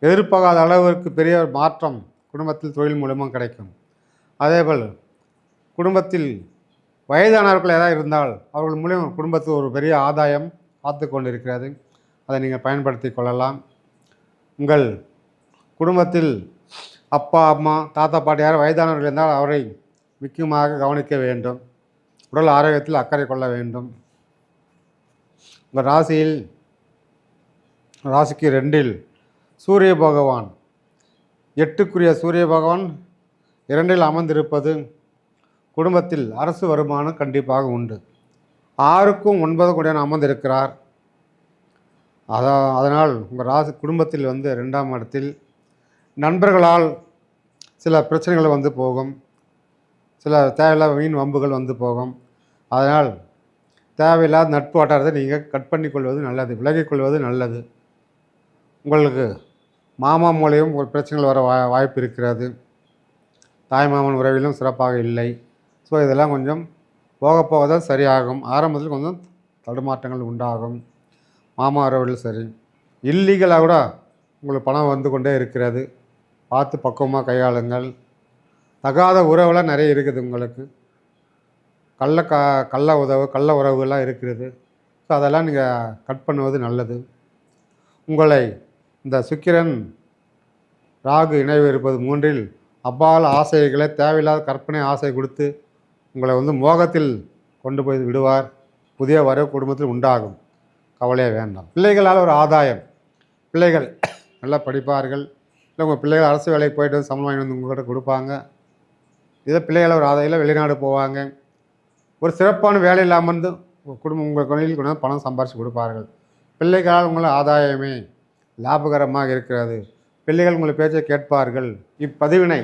எதிர்பாராத அளவிற்கு பெரிய ஒரு மாற்றம் குடும்பத்தில் தொழில் மூலமாக கிடைக்கும். அதேபோல் குடும்பத்தில் வயதானவர்கள் ஏதாவது இருந்தால் அவர்கள் மூலியம் குடும்பத்தில் ஒரு பெரிய ஆதாயம் காத்து கொண்டிருக்கிறது. அதை நீங்கள் பயன்படுத்தி கொள்ளலாம். உங்கள் குடும்பத்தில் அப்பா, அம்மா, தாத்தா, பாட்டி யாரும் வயதானவர்கள் இருந்தால் அவரை முக்கியமாக கவனிக்க வேண்டும். உடல் ஆரோக்கியத்தில் அக்கறை கொள்ள வேண்டும். உங்கள் ராசிக்கு 2இல் சூரிய பகவான், 8க்குரிய சூரிய பகவான் 2இல் அமர்ந்திருப்பது குடும்பத்தில் அரசு வருமானம் கண்டிப்பாக உண்டு. 6க்கும் 9க்கும் உடன் அமர்ந்திருக்கிறார். அதனால் உங்கள் குடும்பத்தில் 2ஆம் இடத்தில் நண்பர்களால் சில பிரச்சனைகள் போகும். சில தேவையில்லாத வீண் வம்புகள் போகும். அதனால் தேவையில்லாத நட்பு வட்டாரத்தை நீங்கள் கட் பண்ணி கொள்வது நல்லது, விலகிக்கொள்வது நல்லது. உங்களுக்கு மாமா மூலியம் ஒரு பிரச்சனைகள் வர வாய்ப்பு இருக்கிறது. தாய் மாமன் உறவிலும் சிறப்பாக இல்லை. ஸோ இதெல்லாம் கொஞ்சம் போக போக தான் சரியாகும். ஆரம்பத்தில் கொஞ்சம் தடுமாற்றங்கள் உண்டாகும். மாமா உறவில் சரி, இல்லீகலாக கூட உங்களுக்கு பணம் கொண்டே இருக்கிறது. பார்த்து பக்குவமாக கையாளுங்கள். தகாத உறவுலாம் நிறைய இருக்குது உங்களுக்கு. கள்ள உறவுகள்லாம் இருக்கிறது. ஸோ அதெல்லாம் நீங்கள் கட் பண்ணுவது நல்லது. உங்களை இந்த சுக்கிரன் ராகு இணைவு இருப்பது 3இல் அப்பால் ஆசைகளை தேவையில்லாத கற்பனை ஆசை கொடுத்து உங்களை மோகத்தில் கொண்டு போய் விடுவார். புதிய வரவு குடும்பத்தில் உண்டாகும். கவலையே வேண்டாம். பிள்ளைகளால் ஒரு ஆதாயம். பிள்ளைகள் நல்லா படிப்பார்கள். இல்லை உங்கள் பிள்ளைகள் அரசு வேலைக்கு போயிட்டு சம்பளம் வாங்கி உங்கள்கிட்ட கொடுப்பாங்க. இதை பிள்ளைகளால் ஒரு ஆதாயம். வெளிநாடு போவாங்க. ஒரு சிறப்பான வேலை இல்லாமல் உங்கள் தொழில் கொண்டு பணம் சம்பாரித்து கொடுப்பார்கள். பிள்ளைகளால் உங்களை ஆதாயமே லாபகரமாக இருக்கிறது. பிள்ளைகள் உங்கள் பேச்சை கேட்பார்கள். இப்பதிவினை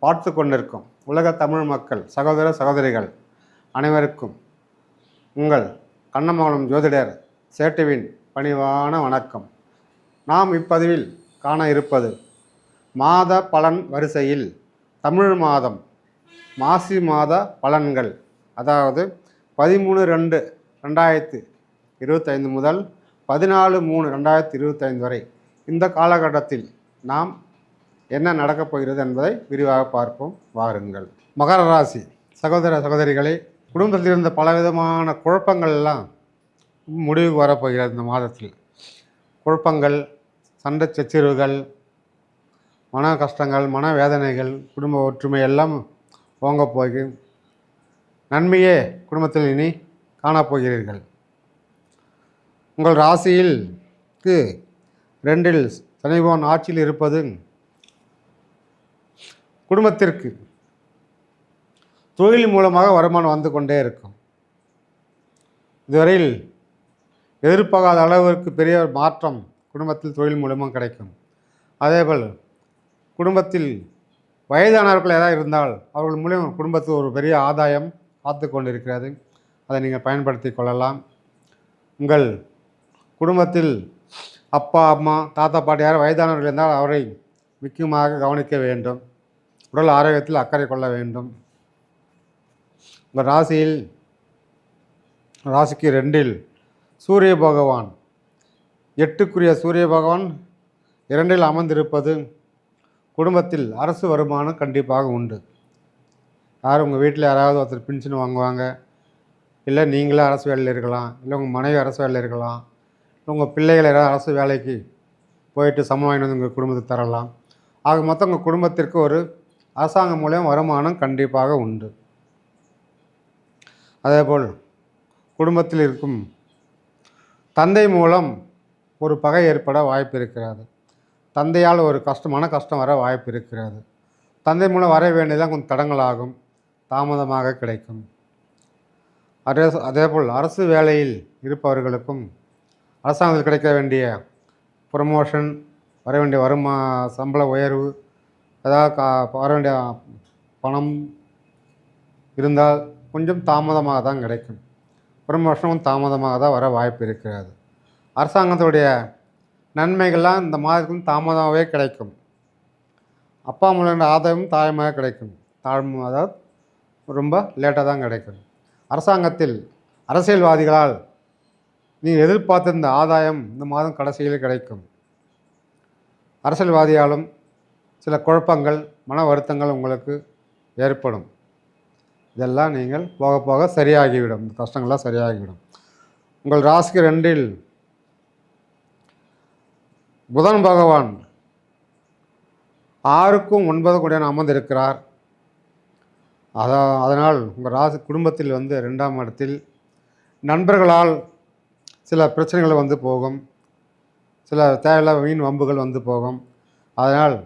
பார்த்து கொண்டிருக்கும் உலக தமிழ் மக்கள் சகோதர சகோதரிகள் அனைவருக்கும் உங்கள் கண்ணமங்கலம் ஜோதிடர் சேட்டுவின் பணிவான வணக்கம். நாம் இப்பதிவில் காண இருப்பது மாத பலன் வரிசையில் தமிழ் மாதம் மாசி மாத பலன்கள். அதாவது 13/2/2025 முதல் 14/3/2025 வரை இந்த காலகட்டத்தில் நாம் என்ன நடக்கப் போகிறது என்பதை விரிவாக பார்ப்போம். வாருங்கள். மகர ராசி சகோதர சகோதரிகளே, குடும்பத்தில் இருந்த பலவிதமான குழப்பங்கள் எல்லாம் முடிவுக்கு வரப்போகிறது. இந்த மாதத்தில் குழப்பங்கள், சண்டை சச்சரவுகள், மன கஷ்டங்கள், மன வேதனைகள், குடும்ப ஒற்றுமை எல்லாம் ஓங்க போய் நன்மையே குடும்பத்தில் இனி காணப்போகிறீர்கள். உங்கள் ராசியில் 2இல் சனி பகவான் ஆட்சியில் இருப்பது குடும்பத்திற்கு தொழில் மூலமாக வருமானம் கொண்டே இருக்கும். இதுவரையில் எதிர்பாராத அளவிற்கு பெரிய மாற்றம் குடும்பத்தில் தொழில் மூலமாக கிடைக்கும். அதேபோல் குடும்பத்தில் வயதானவர்கள் ஏதாவது இருந்தால் அவர்கள் மூலம் குடும்பத்தில் ஒரு பெரிய ஆதாயம் காத்து கொண்டிருக்கிறது. அதை நீங்கள் பயன்படுத்தி கொள்ளலாம். உங்கள் குடும்பத்தில் அப்பா, அம்மா, தாத்தா, பாட்டி யாரும் வயதானவர்கள் இருந்தால் அவரை முக்கியமாக கவனிக்க வேண்டும். உடல் ஆரோக்கியத்தில் அக்கறை கொள்ள வேண்டும். உங்கள் ராசிக்கு 2இல் சூரிய பகவான், 8க்குரிய சூரிய பகவான் 2இல் அமர்ந்திருப்பது குடும்பத்தில் அரசு வருமானம் கண்டிப்பாக உண்டு. உங்கள் வீட்டில் யாராவது ஒருத்தர் பென்ஷன் வாங்குவாங்க. இல்லை நீங்களே அரசு வேலையில் இருக்கலாம். இல்லை உங்கள் மனைவி அரசு வேலையில் இருக்கலாம். உங்கள் பிள்ளைகள் யாராவது அரசு வேலைக்கு போயிட்டு சம்பளம் வாங்கிட்டு உங்கள் குடும்பத்துக்கு தரலாம். ஆக மொத்தம் உங்கள் குடும்பத்திற்கு ஒரு அரசாங்கம் மூலம் வருமானம் கண்டிப்பாக உண்டு. அதேபோல் குடும்பத்தில் இருக்கும் தந்தை மூலம் ஒரு பகை ஏற்பட வாய்ப்பு இருக்கிறது. தந்தையால் ஒரு மன கஷ்டம் வர வாய்ப்பு இருக்கிறது. தந்தை மூலம் வர வேண்டியதான் கொஞ்சம் தடங்களாகும், தாமதமாக கிடைக்கும். அதேபோல் அரசு வேலையில் இருப்பவர்களுக்கும் அரசாங்கத்தில் கிடைக்க வேண்டிய ப்ரமோஷன், வர வேண்டிய சம்பள உயர்வு, ஏதாவது வர வேண்டிய பணம் இருந்தால் கொஞ்சம் தாமதமாக தான் கிடைக்கும். ப்ரமோஷனும் தாமதமாக தான் வர வாய்ப்பு இருக்கிறது. அரசாங்கத்துடைய நன்மைகள்லாம் இந்த மாதத்துக்கு தாமதமாகவே கிடைக்கும். அப்பா மூலம் ஆதாயமும் தாயமாக கிடைக்கும். அதாவது ரொம்ப லேட்டாக தான் கிடைக்கும். அரசாங்கத்தில் அரசியல்வாதிகளால் நீங்கள் எதிர்பார்த்திருந்த ஆதாயம் இந்த மாதம் கடைசியில் கிடைக்கும். அரசியல்வாதியாலும் சில குழப்பங்கள் மன வருத்தங்கள் உங்களுக்கு ஏற்படும். இதெல்லாம் நீங்கள் போக போக சரியாகிவிடும். இந்த கஷ்டங்கள்லாம் சரியாகிவிடும். உங்கள் ராசிக்கு 2ல் புதன் பகவான் 6க்கும் 9க்கும் உடன் அமர்ந்திருக்கிறார். அதனால் உங்கள் ராசி குடும்பத்தில் 2ஆம் இடத்தில் நண்பர்களால் சில பிரச்சனைகள் வந்து போகும். சில தேவையில்லாத வீண் வம்புகள் வந்து போகும். அதனால்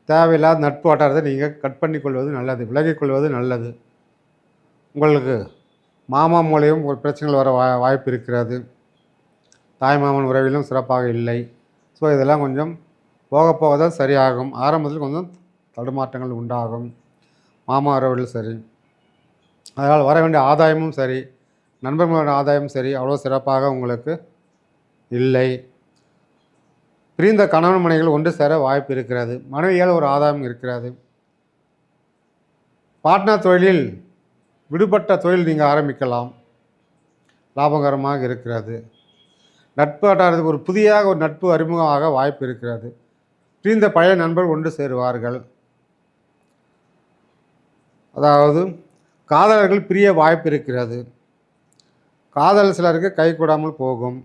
தேவையில்லாத நட்பு வட்டாரத்தை நீங்கள் கட் பண்ணி கொள்வது நல்லது, விலகிக்கொள்வது நல்லது. உங்களுக்கு மாமா மூலியம் ஒரு பிரச்சனைகள் வர வாய்ப்பு இருக்கிறது. தாய் மாமன் உறவிலும் சிறப்பாக இல்லை. ஸோ இதெல்லாம் கொஞ்சம் போக போக தான் சரியாகும். ஆரம்பத்தில் கொஞ்சம் தடுமாற்றங்கள் உண்டாகும். மாமா உறவில் சரி, அதனால் வர வேண்டிய ஆதாயமும் சரி, நண்பர்களோட ஆதாயம் சரி அவ்வளோ சிறப்பாக உங்களுக்கு இல்லை. பிரிந்த கணவன் மனைவிகள் ஒன்று சேர வாய்ப்பு இருக்கிறது. மனைவியால் ஒரு ஆதாயம் இருக்கிறது. பார்ட்னர் தொழிலில் விடுபட்ட தொழில் நீங்கள் ஆரம்பிக்கலாம், லாபகரமாக இருக்கிறது. நட்பு வட்டாரத்துக்கு ஒரு புதியாக ஒரு நட்பு அறிமுகமாக வாய்ப்பு இருக்கிறது. பிரிந்த பழைய நண்பர்கள் ஒன்று சேருவார்கள். அதாவது காதலர்கள் பிரிய வாய்ப்பு இருக்கிறது. காதல் சிலருக்கு கை கூடாமல் போகும்.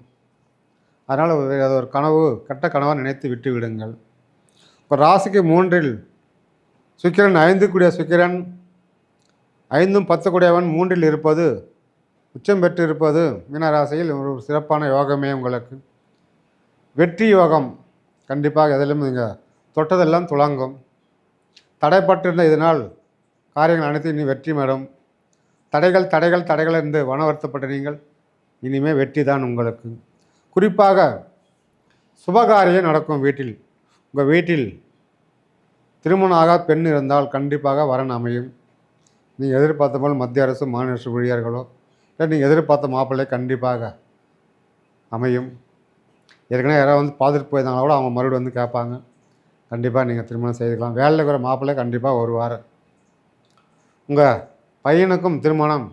அதனால் அது ஒரு கனவு, கெட்ட கனவாக நினைத்து விட்டு விடுங்கள். இப்போ ராசிக்கு 3ல் சுக்கிரன், 5 கூடிய சுக்கிரன், 5ம் 10 கூடியவன் 3ல் இருப்பது, உச்சம் பெற்று இருப்பது மீனராசியில் ஒரு சிறப்பான யோகமே. உங்களுக்கு வெற்றி யோகம். கண்டிப்பாக எதிலும் நீங்கள் தொட்டதெல்லாம் துளங்கும். தடைப்பட்டிருந்த இதனால் காரியங்கள் அனைத்தும் இனி வெற்றி மேடும். தடைகள் தடைகள் தடைகள் என்று மன வருத்தப்பட்ட நீங்கள் இனிமேல் வெற்றி தான் உங்களுக்கு. குறிப்பாக சுபகாரியம் நடக்கும் வீட்டில். உங்கள் வீட்டில் திருமணம் ஆக பெண் இருந்தால் கண்டிப்பாக வரன் அமையும். நீங்கள் எதிர்பார்த்த போல் மத்திய அரசு மாநில அரசு ஊழியர்களோ இல்லை நீங்கள் எதிர்பார்த்த மாப்பிள்ளை கண்டிப்பாக அமையும். ஏற்கனவே யாராவது பார்த்துட்டு போயிருந்தாங்களா கூட அவங்க மறுபடியும் கேட்பாங்க. கண்டிப்பாக நீங்கள் திருமணம் செய்துக்கலாம். வேலையில் இருக்கிற மாப்பிள்ளை கண்டிப்பாக வருவார். உங்கள் பையனுக்கும் திருமணம்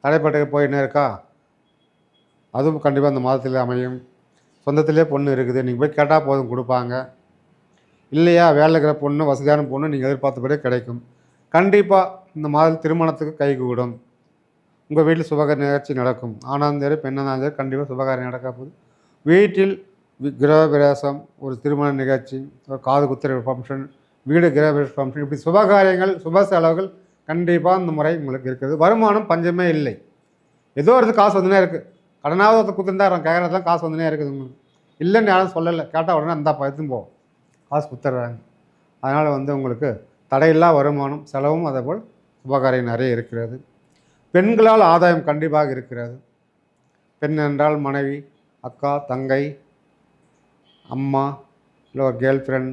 தடைப்பட்டு போயின்னு இருக்கா, அதுவும் கண்டிப்பாக இந்த மாதத்தில் அமையும். சொந்தத்திலே பொண்ணு இருக்குது, நீங்கள் போய் கேட்டால் போதும் கொடுப்பாங்க. இல்லையா, வேலை இருக்கிற பொண்ணு, வசதியான பொண்ணு நீங்கள் எதிர்பார்த்தபடியே கிடைக்கும். கண்டிப்பாக இந்த மாதத்தில் திருமணத்துக்கு கைகூடும். உங்கள் வீட்டில் சுபகாரிய நிகழ்ச்சி நடக்கும். ஆனாலும் சரி பெண்ணாலும் சரி கண்டிப்பாக சுபகாரியம் நடக்க போகுது. வீட்டில் கிரக பிரவேசம், ஒரு திருமண நிகழ்ச்சி, ஒரு காது குத்துற ஃபங்க்ஷன், வீடு கிரக பிரவேச ஃபங்க்ஷன், இப்படி சுபகாரியங்கள் சுப செலவுகள் கண்டிப்பாக இந்த முறை உங்களுக்கு இருக்குது. வருமானம் பஞ்சமே இல்லை. ஏதோ ஒரு காசு வந்துனே இருக்குது. கடனாவது ஒருத்தர் குத்துருந்தா கேட்குறதுலாம் காசு வந்துனே இருக்குது உங்களுக்கு. இல்லைன்னு யாரும் சொல்லலை, கேட்டால் உடனே அந்த பழத்தும் போகும், காசு குத்துறாங்க. அதனால் உங்களுக்கு தடையில்லா வருமானம், செலவும் அதேபோல் சுபகாரியம் நிறைய இருக்கிறது. பெண்களால் ஆதாயம் கண்டிப்பாக இருக்கிறது. பெண் என்றால் மனைவி, அக்கா, தங்கை, அம்மா, இல்லை ஒரு கேர்ள் ஃப்ரெண்ட்,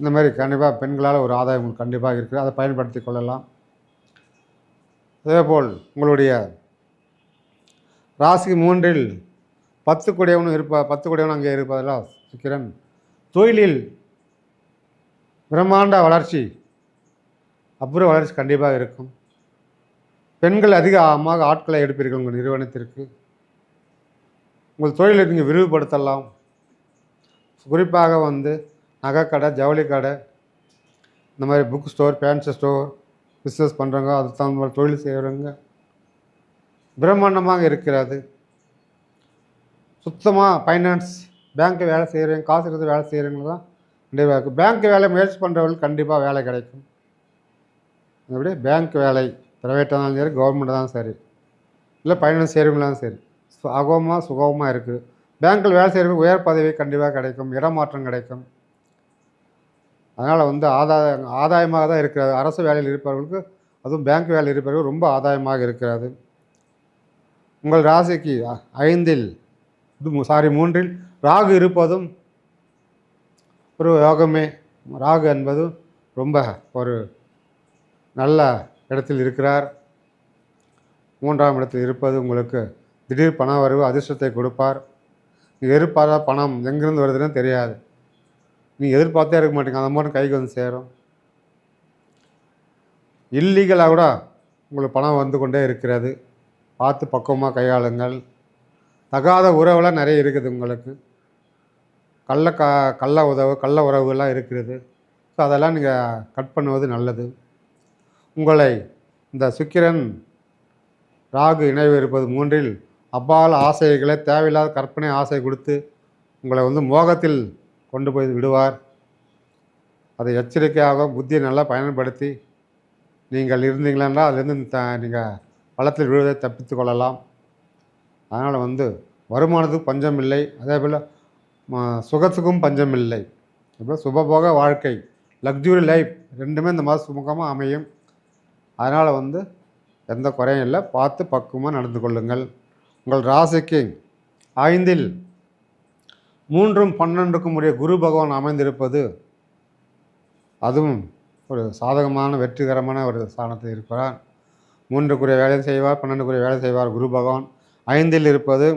இந்த மாதிரி கண்டிப்பாக பெண்களால் ஒரு ஆதாயம் உங்களுக்கு கண்டிப்பாக இருக்குது. அதை பயன்படுத்தி கொள்ளலாம். அதேபோல் உங்களுடைய ராசிக்கு 3ல் 10 கூடியவனும் 10 கூடியவனும் அங்கே இருப்பதெல்லாம் சுக்கிரன் தொழிலில் பிரம்மாண்ட வளர்ச்சி, அப்புறம் வளர்ச்சி கண்டிப்பாக இருக்கும். பெண்கள் அதிகமாக ஆட்களை எடுப்பீர்கள் உங்கள் நிறுவனத்திற்கு. உங்கள் தொழிலை நீங்கள் விரிவுபடுத்தலாம். குறிப்பாக நகைக்கடை, ஜவுளி கடை, இந்த மாதிரி book store, fancy store business பண்ணுறவங்க, அது தகுந்த மாதிரி தொழில் செய்கிறவங்க பிரம்மாண்டமாக இருக்கிறது. சுத்தமாக ஃபைனான்ஸ் பேங்க்கு வேலை செய்கிறவங்க, காசு எடுத்து வேலை செய்கிறவங்க தான் கண்டிப்பாக இருக்குது. பேங்க் வேலை முயற்சி பண்ணுறவங்களுக்கு கண்டிப்பாக வேலை கிடைக்கும். எப்படி பேங்க் வேலை ப்ரைவேட்டாக இருந்தாலும் சரி, கவர்மெண்ட்டாக தான் சரி, இல்லை ஃபைனான்ஸ் செய்கிறவங்களாம் சரி, சுகமாக இருக்குது. பேங்க்கில் வேலை செய்கிறவங்க உயர் பதவி கண்டிப்பாக கிடைக்கும், இடமாற்றம் கிடைக்கும். அதனால் ஆதாயமாக தான் இருக்கிறது. அரசு வேலையில் இருப்பவர்களுக்கு, அதுவும் பேங்க் வேலையில் இருப்பவர்கள் ரொம்ப ஆதாயமாக இருக்கிறது. உங்கள் ராசிக்கு 5ல் 3ல் ராகு இருப்பதும் ஒரு யோகமே. ராகு என்பது ரொம்ப ஒரு நல்ல இடத்தில் இருக்கிறார். 3ஆம் இடத்தில் இருப்பது உங்களுக்கு திடீர் பண வரவு, அதிர்ஷ்டத்தை கொடுப்பார். நீங்கள் எதிர்பார்த்த பணம் எங்கேருந்து வருதுன்னு தெரியாது. நீங்கள் எதிர்பார்த்தே இருக்க மாட்டீங்க, அந்த மாதிரி கைக்கு வந்து சேரும். இல்லீகலாக கூட உங்களுக்கு பணம் வந்து கொண்டே இருக்கிறது. பார்த்து பக்குவமாக கையாளுங்கள். தகாத உறவுலாம் நிறைய இருக்குது உங்களுக்கு. கள்ள கள்ள கள்ள உறவுகள்லாம் இருக்கிறது. ஸோ அதெல்லாம் நீங்கள் கட் பண்ணுவது நல்லது. உங்களை இந்த சுக்கிரன் ராகு இணைவு இருப்பது 3இல் அப்பால் ஆசைகளை தேவையில்லாத கற்பனை ஆசை கொடுத்து உங்களை மோகத்தில் கொண்டு போய் விடுவார். அதை எச்சரிக்கையாக புத்தியை நல்லா பயன்படுத்தி நீங்கள் இருந்தீங்களா அதிலிருந்து நீங்கள் பள்ளத்தில் விழுவதை தப்பித்து கொள்ளலாம். அதனால் வருமானத்துக்கு பஞ்சம் இல்லை, அதே போல் சுகத்துக்கும் பஞ்சம் இல்லை. இப்போ சுகபோக வாழ்க்கை, லக்ஸுரி லைஃப் ரெண்டுமே இந்த மாதம் சுமூகமாக அமையும். அதனால் எந்த குறையும் இல்லை. பார்த்து பக்குவமாக நடந்து கொள்ளுங்கள். உங்கள் ராசிக்கு 5இல் 3ம் 12க்கும் உரிய குரு பகவான் அமைந்திருப்பது அதுவும் ஒரு சாதகமான வெற்றிகரமான ஒரு ஸ்தானத்தில் இருக்கிறார். 3க்குரிய வேலை செய்வார், 12க்குரிய வேலை செய்வார் குரு பகவான். 5இல் இருப்பது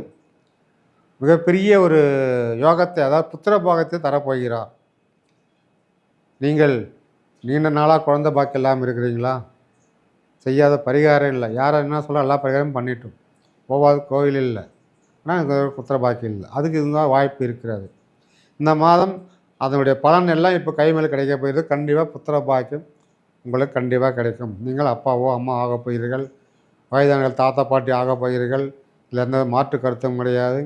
மிகப்பெரிய ஒரு யோகத்தை, அதாவது புத்திர பாகத்தை தரப்போகிறார். நீங்கள் நீண்ட நாளாக குழந்தை பாக்கியம் இல்லாமல் இருக்கிறீங்களா? செய்யாத பரிகாரம் இல்லை. யாரை என்ன சொல்ல எல்லா பரிகாரமும் பண்ணிட்டோம், போகாத கோவில் இல்லை, ஆனால் புத்திர பாக்கியம் இல்லை. அதுக்கு இருந்தால் வாய்ப்பு இருக்கிறது. இந்த மாதம் அதனுடைய பலன் எல்லாம் இப்போ கை மேலே கிடைக்க போயிடுது. கண்டிப்பாக புத்திர பாக்கியம் உங்களுக்கு கண்டிப்பாக கிடைக்கும். நீங்கள் அப்பாவோ அம்மா ஆகப் போகிறீர்கள், வயதானங்கள் தாத்தா பாட்டி ஆகப் போகிறீர்கள். இதில் எந்த மாற்று கருத்தும் கிடையாது.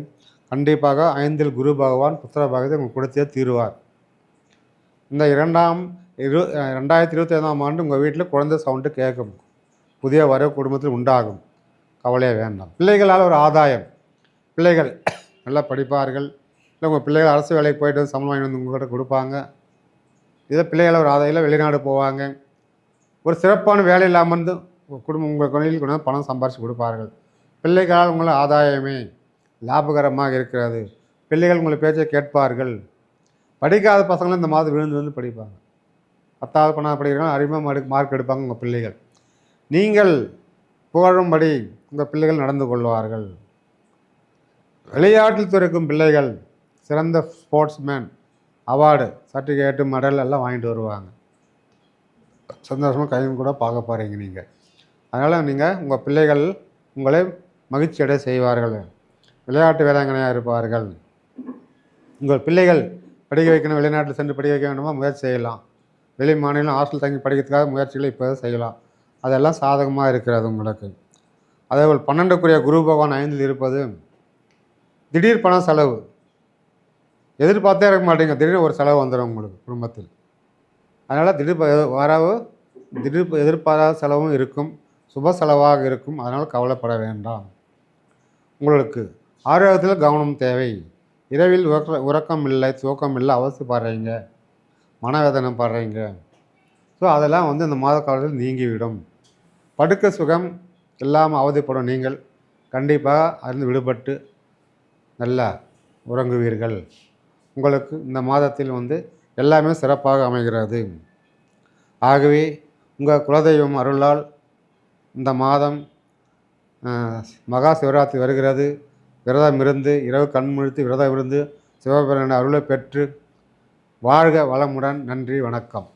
கண்டிப்பாக 5இல் குரு பகவான் புத்திர பாகத்தை உங்களுக்கு கொடுத்தே தீருவார். இந்த 2025ஆம் ஆண்டு உங்கள் வீட்டில் குழந்தை சவுண்டு கேட்கும், புதிய வரவு குடும்பத்தில் உண்டாகும். கவலையே வேண்டாம். பிள்ளைகளால் ஒரு ஆதாயம், பிள்ளைகள் நல்லா படிப்பார்கள். இல்லை உங்கள் பிள்ளைகள் அரசு வேலைக்கு போயிட்டு சம்பளம் வாங்கி உங்கள்கிட்ட கொடுப்பாங்க. இதில் பிள்ளைகளால் ஒரு ஆதாயம், வெளிநாடு போவாங்க. ஒரு சிறப்பான வேலை இல்லாமல் குடும்பம் உங்கள் குழந்தைகளுக்கு கொண்டு பணம் சம்பாரித்து கொடுப்பார்கள். பிள்ளைகளால் உங்களை ஆதாயமே லாபகரமாக இருக்கிறது. பிள்ளைகள் உங்களை பேச்சை கேட்பார்கள். படிக்காத பசங்களும் இந்த மாதம் விழுந்து படிப்பாங்க. 10வது 12வது படிக்கிறாங்க, அறிமுக மார்க் எடுப்பாங்க உங்கள் பிள்ளைகள். நீங்கள் புகழும்படி உங்கள் பிள்ளைகள் நடந்து கொள்வார்கள். விளையாட்டில் துறைக்கும் பிள்ளைகள் சிறந்த ஸ்போர்ட்ஸ்மேன் அவார்டு, சர்டிஃபிகேட்டு, மெடல் எல்லாம் வாங்கிட்டு வருவாங்க. சந்தோஷமாக கையும் கூட பார்க்க போகிறீங்க நீங்கள். அதனால் நீங்கள் உங்கள் பிள்ளைகள் உங்களை மகிழ்ச்சி அடைய செய்வார்கள். விளையாட்டு வீராங்கனையாக இருப்பார்கள். உங்கள் பிள்ளைகள் படிக்க வைக்கணும், வெளிநாட்டில் சென்று படிக்க வைக்க வேண்டுமா முயற்சி செய்யலாம். வெளி மாநிலம் ஹாஸ்டல் தங்கி படிக்கிறதுக்காக முயற்சிகளை இப்போ செய்யலாம். அதெல்லாம் சாதகமாக இருக்கிறது உங்களுக்கு. அதேபோல் 12க்குரிய குரு பகவான் 5இல் இருப்பது திடீர் பண செலவு. எதிர்பார்த்தே இருக்க மாட்டீங்க, திடீர்னு ஒரு செலவு வந்துடும் உங்களுக்கு குடும்பத்தில். அதனால் திடீர் எதிர்பாராத செலவும் இருக்கும், சுப செலவாக இருக்கும். அதனால் கவலைப்பட வேண்டாம். உங்களுக்கு ஆரோக்கியத்தில் கவனம் தேவை. இரவில் உறக்கம் இல்லை, தூக்கம் இல்லை, அவசியப்படுறீங்க, மனவேதனை படுறீங்க. ஸோ அதெல்லாம் இந்த மாத காலத்தில் நீங்கிவிடும். படுக்க சுகம் இல்லாமல் அவதிப்படும் நீங்கள் கண்டிப்பாக அதிலிருந்து விடுபட்டு நல்லா உறங்குவீர்கள். உங்களுக்கு இந்த மாதத்தில் எல்லாமே சிறப்பாக அமைகிறது. ஆகவே உங்கள் குலதெய்வம் அருளால் இந்த மாதம் மகா சிவராத்திரி வருகிறது. விரதம் இருந்து, இரவு கண் முழித்து விரதம் இருந்து சிவபெருமான் அருளை பெற்று வாழ்க வளமுடன். நன்றி, வணக்கம்.